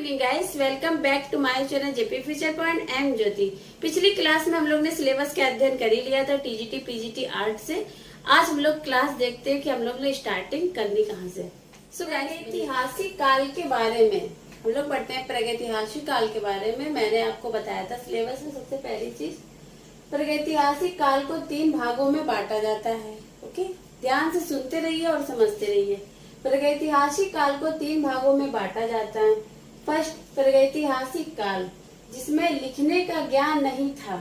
Evening guys, welcome back to my channel JP future point. Am Jyoti. पिछली class में हम लोग ने सिलेबस का अध्ययन कर ही लिया था टीजीटी पीजीटी आर्ट से। आज हम लोग क्लास देखते हैं कि हम लोग ने स्टार्टिंग करनी कहाँ से। सो प्रागैतिहासिक काल के बारे में हम लोग पढ़ते हैं। प्रागैतिहासिक काल के बारे में मैंने आपको बताया था सिलेबस में। सबसे पहली चीज, प्रागैतिहासिक काल को 3 भागों में बांटा जाता है। ओके, ध्यान से सुनते रहिए और समझते रहिए। प्रागैतिहासिक काल को 3 भागों में बांटा जाता है। फर्स्ट, प्रागैतिहासिक काल जिसमें लिखने का ज्ञान नहीं था।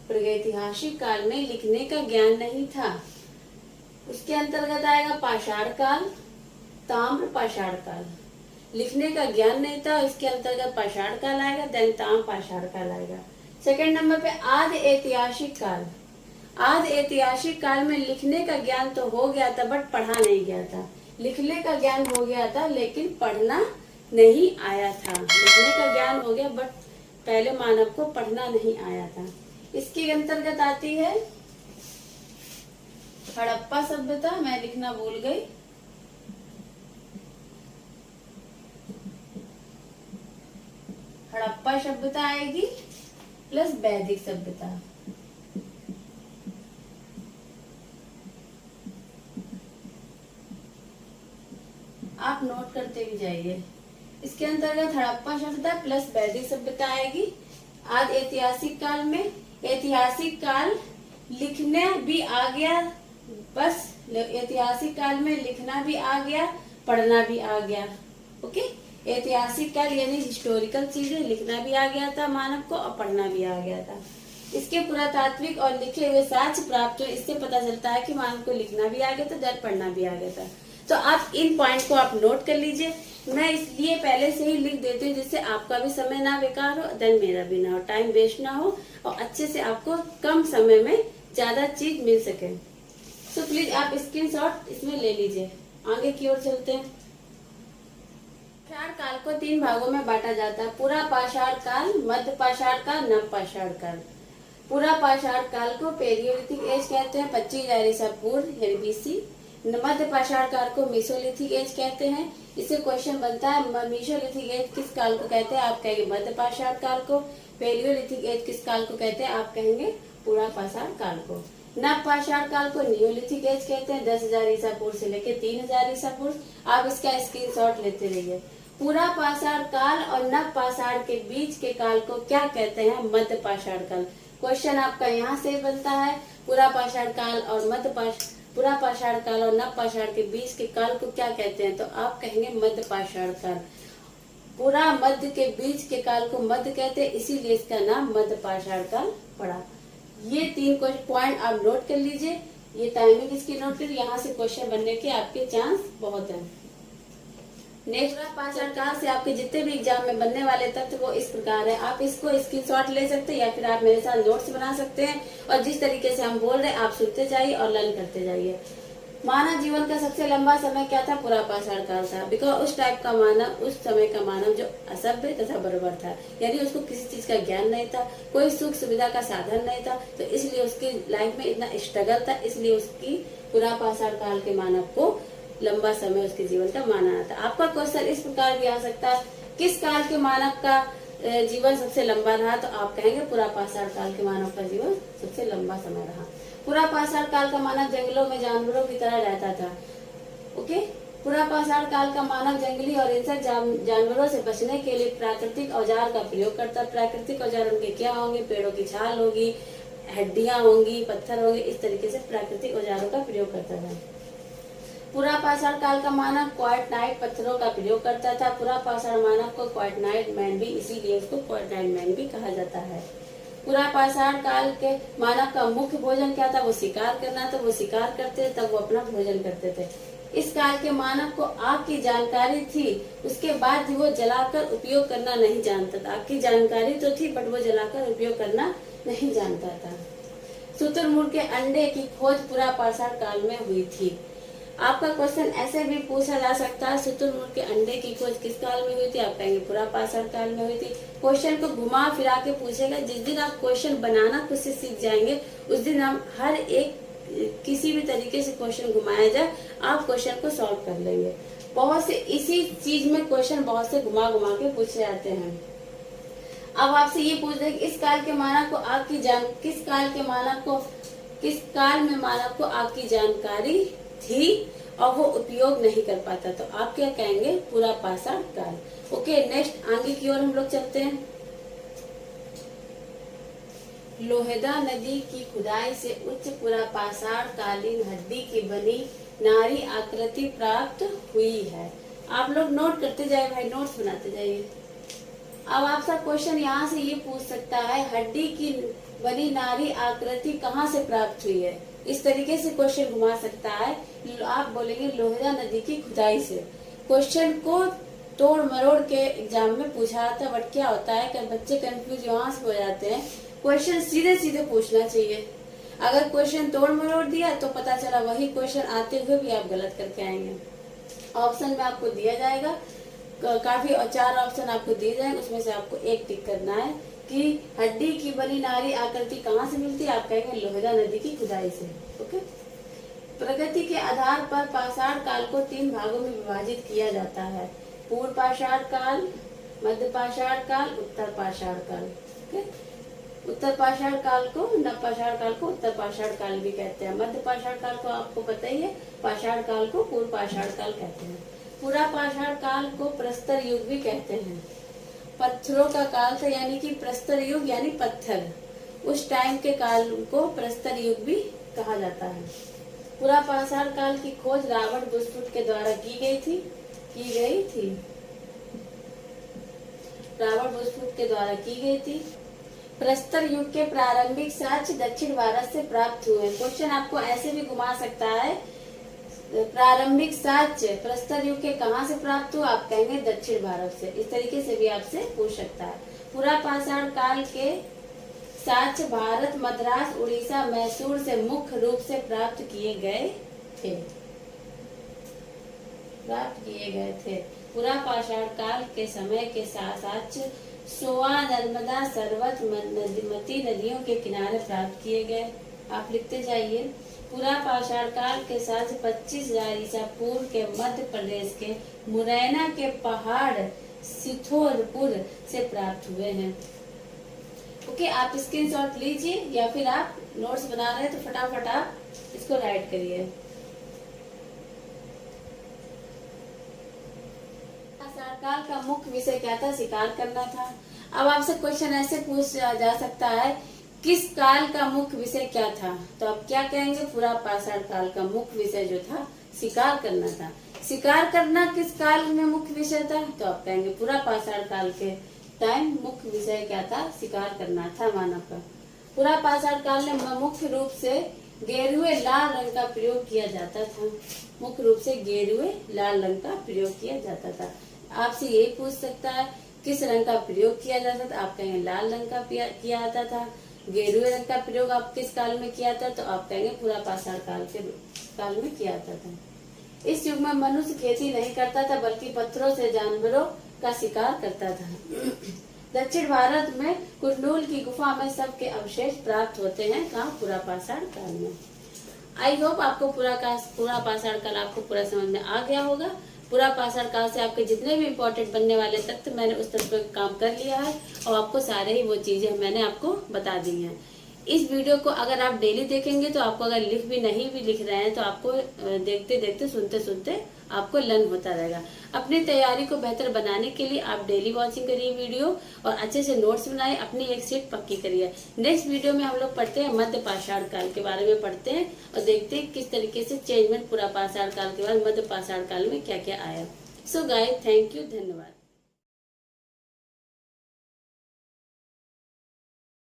प्रागैतिहासिक काल में लिखने का ज्ञान नहीं था, उसके अंतर्गत आएगा पाषाण काल, ताम्र पाषाण काल। लिखने का ज्ञान नहीं था, इसके अंतर्गत पाषाण काल आएगा, देन ताम्र पाषाण काल आएगा। सेकंड नंबर पे आदि ऐतिहासिक काल। आदि ऐतिहासिक काल में लिखने का ज्ञान तो हो गया था बट पढ़ा नहीं गया था। लिखने का ज्ञान हो गया था लेकिन पढ़ना नहीं आया था। लिखने का ज्ञान हो गया बट पहले मानव को पढ़ना नहीं आया था। इसके अंतर्गत आती है हड़प्पा सभ्यता। मैं लिखना भूल गई। हड़प्पा सभ्यता आएगी प्लस वैदिक सभ्यता। आप नोट करते भी जाइए। इसके अंतर्गत हड़प्पा सभ्यता प्लस वैदिक सभ्यता आएगी। आदि ऐतिहासिक काल में ऐतिहासिक काल लिखने भी आ गया, बस ऐतिहासिक काल में लिखना भी आ गया, पढ़ना भी आ गया। ओके, ऐतिहासिक काल यानी हिस्टोरिकल चीजें, लिखना भी आ गया था मानव को और पढ़ना भी आ गया था। इसके पुरातात्विक और लिखे हुए साक्ष्य प्राप्त हुए, इससे पता चलता है कि मानव को लिखना भी आ गया था, दर पढ़ना भी आ गया था। तो आप इन पॉइंट को आप नोट कर लीजिए। मैं इसलिए पहले से ही लिख देती हूँ जिससे आपका भी समय ना बेकार हो, देन मेरा भी ना हो, टाइम वेस्ट ना हो और अच्छे से आपको कम समय में ज्यादा चीज मिल सके। तो प्लीज आप स्क्रीनशॉट इसमें ले लीजिए। आगे की ओर चलते हैं। पाषाण काल को 3 भागों में बांटा जाता है। पूरा पाषाण काल, मध्य पाषाण काल, नव पाषाण काल। पूरा पाषाण काल को पेरियोलिथिक एज कहते हैं, 25,000 ईसा पूर्व यानी बीसी। मध्य पाषाण काल को मीसोलिथिक एज कहते हैं। इससे क्वेश्चन बनता है मीसोलिथिक एज किस काल को कहते हैं, आप कहेंगे मध्य पाषाण काल को। पेलियोलिथिक एज किस काल को कहते हैं, आप कहेंगे पूरा पाषाण काल को। नव पाषाण काल को नियोलिथिक एज कहते हैं, 10,000 ईसा पूर्व से लेकर 3,000 ईसा पूर्व। आप इसका स्क्रीनशॉट लेते रहिए। पूरा पाषाण काल और नव पाषाण के बीच के काल को क्या कहते हैं, मध्य पाषाण काल। क्वेश्चन आपका यहाँ से बनता है, पूरा पाषाण काल और पूरा पाषाण काल और नव पाषाण के बीच के काल को क्या कहते हैं, तो आप कहेंगे मध्य पाषाण काल। पूरा मध्य के बीच के काल को मध्य कहते हैं, इसीलिए इसका नाम मध्य पाषाण काल पड़ा। ये 3 पॉइंट आप नोट कर लीजिए। ये टाइमिंग इसकी नोट कर, यहाँ से क्वेश्चन बनने के आपके चांस बहुत है। नेक्स्ट, पाषाण काल से आपके जितने भी एग्जाम में बनने वाले तथ्य वो इस प्रकार है। आप इसको स्क्रीनशॉट ले सकते हैं या फिर आप मेरे साथ नोट्स बना सकते हैं और जिस तरीके से हम बोल रहे हैं आप सुनते जाइए और लर्न करते जाइए। मानव जीवन का सबसे लंबा समय क्या था, पूरा पाषाण काल था। बिकॉज उस टाइप का मानव, उस समय का मानव जो असभ्य तथा बर्बर था, यानी उसको किसी चीज का ज्ञान नहीं था, कोई सुख सुविधा का साधन नहीं था, तो इसलिए उसकी लाइफ में इतना स्ट्रगल था, इसलिए उसकी पूरा पाषाण काल के मानव को लंबा समय उसके जीवन का माना जाता है। आपका क्वेश्चन इस प्रकार भी आ सकता है, किस काल के मानव का जीवन सबसे लंबा रहा, तो आप कहेंगे पूरा पाषाण काल के मानव का जीवन सबसे लंबा समय रहा। पूरा पाषाण काल का मानव जंगलों में जानवरों की तरह रहता था। ओके, पूरा पाषाण काल का मानव जंगली और इंसेक्ट जानवरों से बचने के लिए प्राकृतिक औजार का प्रयोग करता। प्राकृतिक औजार उनके क्या होंगे, पेड़ों की छाल होगी, हड्डियां होंगी, पत्थर होंगे, इस तरीके से प्राकृतिक औजारों का प्रयोग करता था। पूरा पाषाण काल का मानव क्वाटरनाइट पत्थरों का प्रयोग करता था। पूरा पाषाण मानव को क्वाटरनाइट मैन भी, इसीलिए उसको क्वाटरनाइट मैन भी कहा जाता है। पूरा पाषाण काल के मानव का मुख्य भोजन क्या था, वो शिकार करना था। वो शिकार करते थे तब वो अपना भोजन करते थे। इस काल के मानव को आग की जानकारी थी, उसके बाद भी वो जलाकर उपयोग करना नहीं जानता था। आग की जानकारी तो थी बट वो जलाकर उपयोग करना नहीं जानता था। शुतुरमुर्ग के अंडे की खोज पूरा पाषाण काल में हुई थी। आपका क्वेश्चन ऐसे भी पूछा जा सकता है, शुतुरमुर्ग के अंडे की खोज किस काल में हुई थी, आप कहेंगे पूरा पाषाण काल में हुई थी। क्वेश्चन को घुमा फिरा के पूछेगा। जिस दिन आप क्वेश्चन बनाना खुद से सीख जाएंगे उस दिन हम हर एक किसी भी तरीके से क्वेश्चन घुमाया जाए आप क्वेश्चन को सॉल्व कर लेंगे। बहुत से इसी चीज में क्वेश्चन बहुत से घुमा घुमा के पूछे जाते हैं। अब आपसे ये पूछ रहे कि इस काल के मानव को आग की किस काल में मानव को आग की जानकारी थी और वो उपयोग नहीं कर पाता, तो आप क्या कहेंगे? पूरा पाषाण काल। ओके, नेक्स्ट आगे की ओर हम लोग चलते हैं। लोहेदा नदी की खुदाई से उच्च पूरा पाषाण कालीन हड्डी की बनी नारी आकृति प्राप्त हुई है। आप लोग नोट करते जाए भाई, नोट्स बनाते जाइए। अब आपका क्वेश्चन यहाँ से ये पूछ सकता है, हड्डी की बनी नारी आकृति कहाँ से प्राप्त हुई है? इस तरीके से क्वेश्चन घुमा सकता है। आप बोलेंगे लोहेदा नदी की खुदाई से। क्वेश्चन को तोड़ मरोड़ के एग्जाम में पूछा जाता है, बट क्या होता है कि बच्चे कंफ्यूज यहाँ से हो जाते हैं। क्वेश्चन सीधे सीधे पूछना चाहिए। अगर क्वेश्चन तोड़ मरोड़ दिया तो पता चला वही क्वेश्चन आते हुए भी आप गलत करके आएंगे। ऑप्शन में आपको दिया जाएगा काफी, 4 ऑप्शन आपको दिए जाएंगे, उसमें से आपको एक टिक करना है कि हड्डी की बनी नारी आकृति कहाँ से मिलती है? आप कहेंगे लोहेदा नदी की खुदाई से। ओके, प्रगति के आधार पर पाषाण काल को 3 भागों में विभाजित किया जाता है, पूर्व पाषाण काल, मध्य पाषाण काल, उत्तर पाषाण काल। ओके, उत्तर पाषाण काल को, नव पाषाण काल को उत्तर पाषाण काल भी कहते हैं। मध्य पाषाण काल को आपको पता ही है, पाषाण काल को पूर्व पाषाण काल कहते हैं। पूरा पाषाण काल को प्रस्तर युग भी कहते हैं। पत्थरों का काल था, यानी कि प्रस्तर युग यानी पत्थर, उस टाइम के काल को प्रस्तर युग भी कहा जाता है। पूरा पाषाण काल की खोज रॉबर्ट बुशफुट के द्वारा की गई थी। रॉबर्ट बुशफुट के द्वारा की गई थी। प्रस्तर युग के प्रारंभिक साक्ष्य दक्षिण भारत से प्राप्त हुए। क्वेश्चन आपको ऐसे भी घुमा सकता है, प्रारंभिक साक्ष्य प्रस्तर युग के कहाँ से प्राप्त हुआ? आप कहेंगे दक्षिण भारत से। इस तरीके से भी आपसे पूछ सकता है। पूरा पाषाण काल के साक्ष्य भारत, मद्रास, उड़ीसा, मैसूर से मुख्य रूप से प्राप्त किए गए थे। पूरा पाषाण काल के समय के साक्ष्य सोआ, नर्मदा, सरवत, मती नदियों के किनारे प्राप्त किए गए। आप लिखते जाइए। पूरा पाषाण काल के साथ 25,000 ईसा पूर्व के मध्य प्रदेश के मुरैना के पहाड़ सिथोरपुर से प्राप्त हुए हैं। ओके, आप स्क्रीनशॉट लीजिए या फिर आप नोट्स बना रहे हैं तो फटाफट आप इसको राइट करिए। पाषाण काल का मुख्य विषय क्या था? शिकार करना था। अब आपसे क्वेश्चन ऐसे पूछ जा सकता है, किस काल का मुख्य विषय क्या था? तो आप क्या कहेंगे? पूरा पाषाण काल का मुख्य विषय जो था शिकार करना था। शिकार करना किस काल में मुख्य विषय था? तो आप कहेंगे पूरा पाषाण काल के टाइम मुख्य विषय क्या था? शिकार करना था मानव का। पूरा पाषाण काल में मुख्य रूप से गेरुए लाल रंग का प्रयोग किया जाता था। मुख्य रूप से गेरुए लाल रंग का प्रयोग किया जाता था। आपसे यही पूछ सकता है किस रंग का प्रयोग किया जाता था? आप कहेंगे लाल रंग का किया जाता था। गेरुए रंग का प्रयोग आप किस काल में किया था? तो आप कहेंगे पूरा पाषाण काल में किया जाता था। इस युग में मनुष्य खेती नहीं करता था, बल्कि पत्थरों से जानवरों का शिकार करता था। दक्षिण भारत में कुंडूल की गुफा में सबके अवशेष प्राप्त होते हैं। कहाँ? पूरा पाषाण काल में। आई होप आपको पूरा पाषाण काल आपको पूरा समझ में आ गया होगा। पूरा पाषाण काल से आपके जितने भी इम्पोर्टेंट बनने वाले तथ्य मैंने उस तरह पर काम कर लिया है और आपको सारे ही वो चीजें मैंने आपको बता दी हैं। इस वीडियो को अगर आप डेली देखेंगे तो आपको अगर नहीं भी लिख रहे हैं तो आपको देखते देखते सुनते सुनते आपको लर्न होता रहेगा। अपनी तैयारी को बेहतर बनाने के लिए आप डेली वॉचिंग करिए वीडियो और अच्छे से नोट्स बनाए, अपनी एक सीट पक्की करिए। नेक्स्ट वीडियो में हम लोग पढ़ते हैं मध्य पाषाण काल के बारे में पढ़ते हैं और देखते हैं किस तरीके से चेंजमेंट पूरा पाषाण काल के बाद मध्य पाषाण काल में क्या क्या आया। सो गाइस, थैंक यू, धन्यवाद।